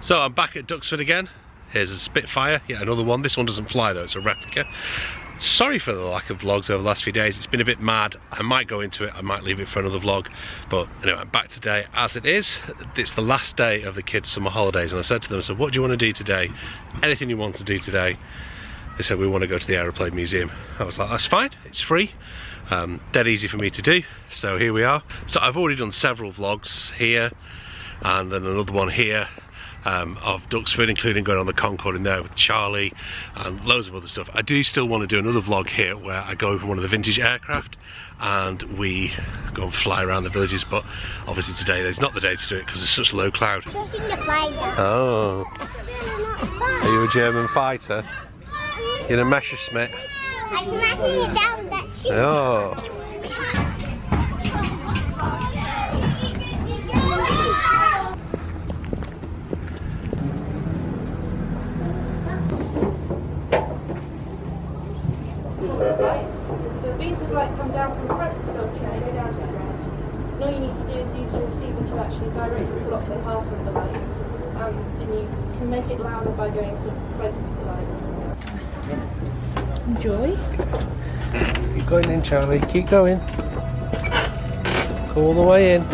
So I'm back at Duxford again. Here's a Spitfire, yet another one. This one doesn't fly though, it's a replica. Sorry for the lack of vlogs over the last few days. It's been a bit mad. I might go into it, I might leave it for another vlog. But anyway, I'm back today as it is. It's the last day of the kids' summer holidays, and I said to them, what do you want to do today? Anything you want to do today? They said, we want to go to the Aeroplane Museum. I was like, that's fine, it's free. Dead easy for me to do, so here we are. So I've already done several vlogs here, and then another one here. Of Duxford, including going on the Concorde in there with Charlie and loads of other stuff. I do still want to do another vlog here where I go over one of the vintage aircraft and we go and fly around the villages, but obviously today there's not the day to do it because there's such low cloud. Oh, are you a German fighter? You're a Messerschmitt? I can actually get down that chute. Oh. So the beams of light come down from the front of the sculpture and go down to the ground. And all you need to do is use your receiver to actually directly block the path of the light. And you can make it louder by going sort of closer to the light. Enjoy. Keep going in, Charlie, keep going. Go all the way in.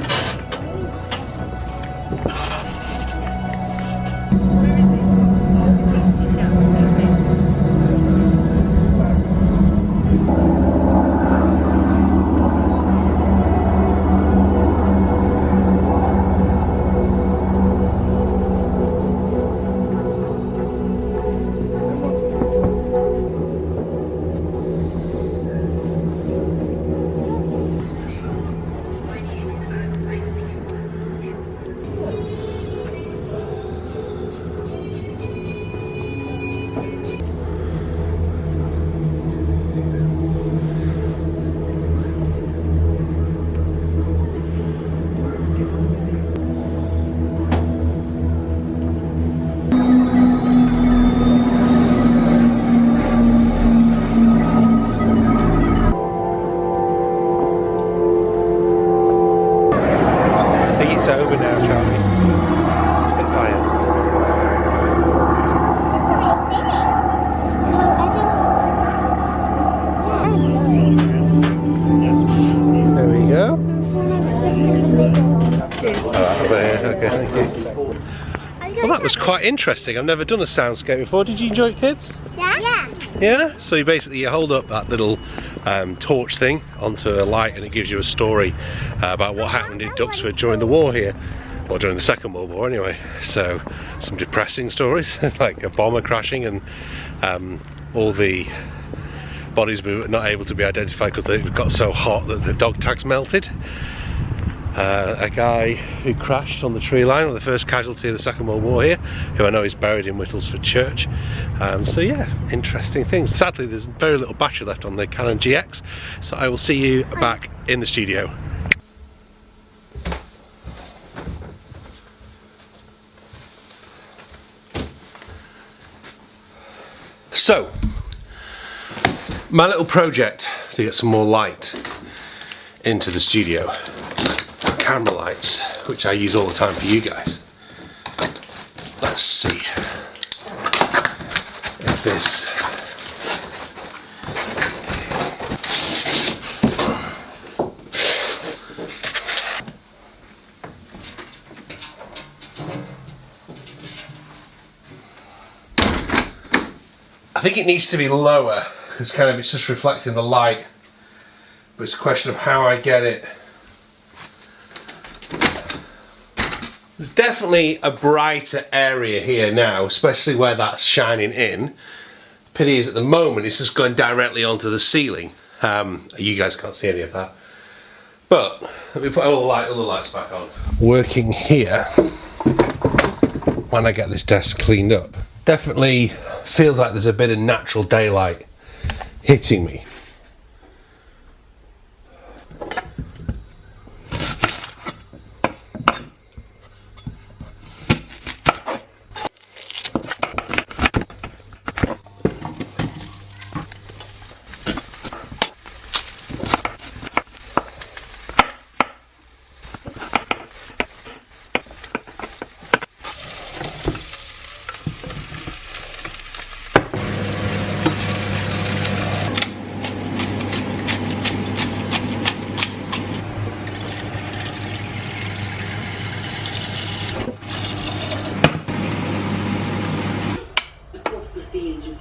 It's over now, Charlie. Spitfire. There we go. Cheers. Alright, over here. Okay, thank you. Well, that was quite interesting. I've never done a soundscape before. Did you enjoy it, kids? Yeah. Yeah? So you basically hold up that little torch thing onto a light and it gives you a story about what happened in Duxford during the war here. Or during the Second World War anyway. So some depressing stories like a bomber crashing and all the bodies were not able to be identified because they got so hot that the dog tags melted. A guy who crashed on the tree line, one of the first casualty of the Second World War here, who I know is buried in Whittlesford Church. So yeah, interesting things. Sadly there's very little battery left on the Canon GX, so I will see you back in the studio. So, my little project to get some more light into the studio. Camera lights, which I use all the time for you guys. Let's see if this I think it needs to be lower because kind of it's just reflecting the light, but it's a question of how I get it. There's definitely a brighter area here now, especially where that's shining in. Pity is at the moment it's just going directly onto the ceiling. You guys can't see any of that. But let me put all the lights back on. Working here, when I get this desk cleaned up, definitely feels like there's a bit of natural daylight hitting me.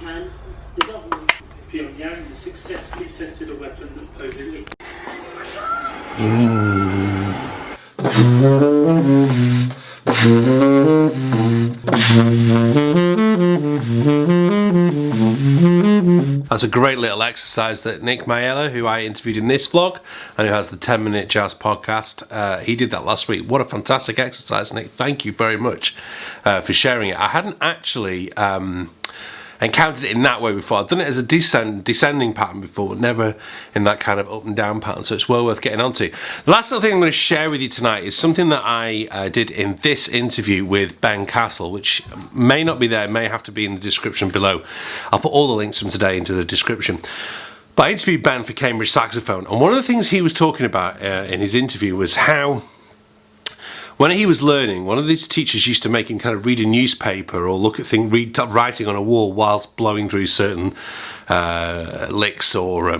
hand, the government of Pyongyang has successfully tested a weapon that poses That's a great little exercise that Nick Maiella, who I interviewed in this vlog and who has the 10-minute jazz podcast, he did that last week. What a fantastic exercise, Nick. Thank you very much for sharing it. I hadn't actually encountered it in that way before. I've done it as a descending pattern before, but never in that kind of up and down pattern, so it's well worth getting onto. The last little thing I'm going to share with you tonight is something that I did in this interview with Ben Castle, which may not be there, may have to be in the description below. I'll put all the links from today into the description. But I interviewed Ben for Cambridge Saxophone, and one of the things he was talking about in his interview was how when he was learning, one of these teachers used to make him kind of read a newspaper or look at things, read writing on a wall whilst blowing through certain licks or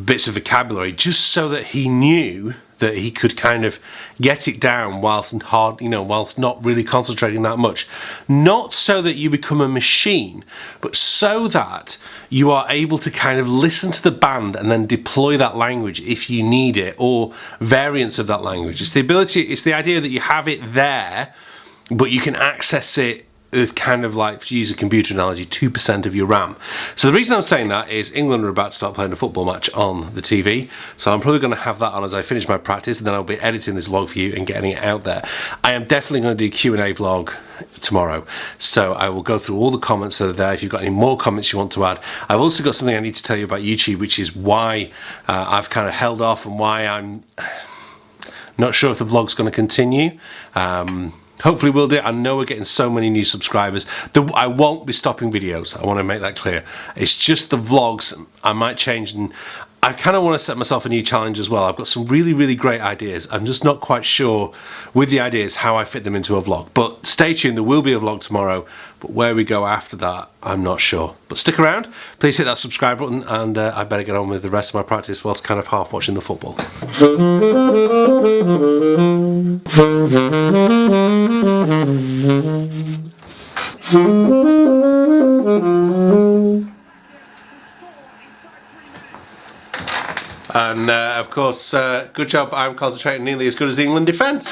bits of vocabulary, just so that he knew that he could kind of get it down whilst whilst not really concentrating that much. Not so that you become a machine, but so that you are able to kind of listen to the band and then deploy that language if you need it, or variants of that language. It's the idea that you have it there, but you can access it with kind of, like, to use a computer analogy, 2% of your RAM. So the reason I'm saying that is England are about to start playing a football match on the TV, so I'm probably going to have that on as I finish my practice, and then I'll be editing this vlog for you and getting it out there. I am definitely going to do a Q&A vlog tomorrow, so I will go through all the comments that are there. If you've got any more comments you want to add, I've also got something I need to tell you about YouTube, which is why I've kind of held off and why I'm not sure if the vlog's going to continue. Hopefully we'll do it. I know we're getting so many new subscribers. I won't be stopping videos. I want to make that clear. It's just the vlogs I might change, and I kind of want to set myself a new challenge as well. I've got some really, really great ideas. I'm just not quite sure with the ideas how I fit them into a vlog. But stay tuned, there will be a vlog tomorrow. But where we go after that, I'm not sure. But stick around, please hit that subscribe button, and I better get on with the rest of my practice whilst kind of half watching the football. And of course, good job, I'm concentrating nearly as good as the England defence.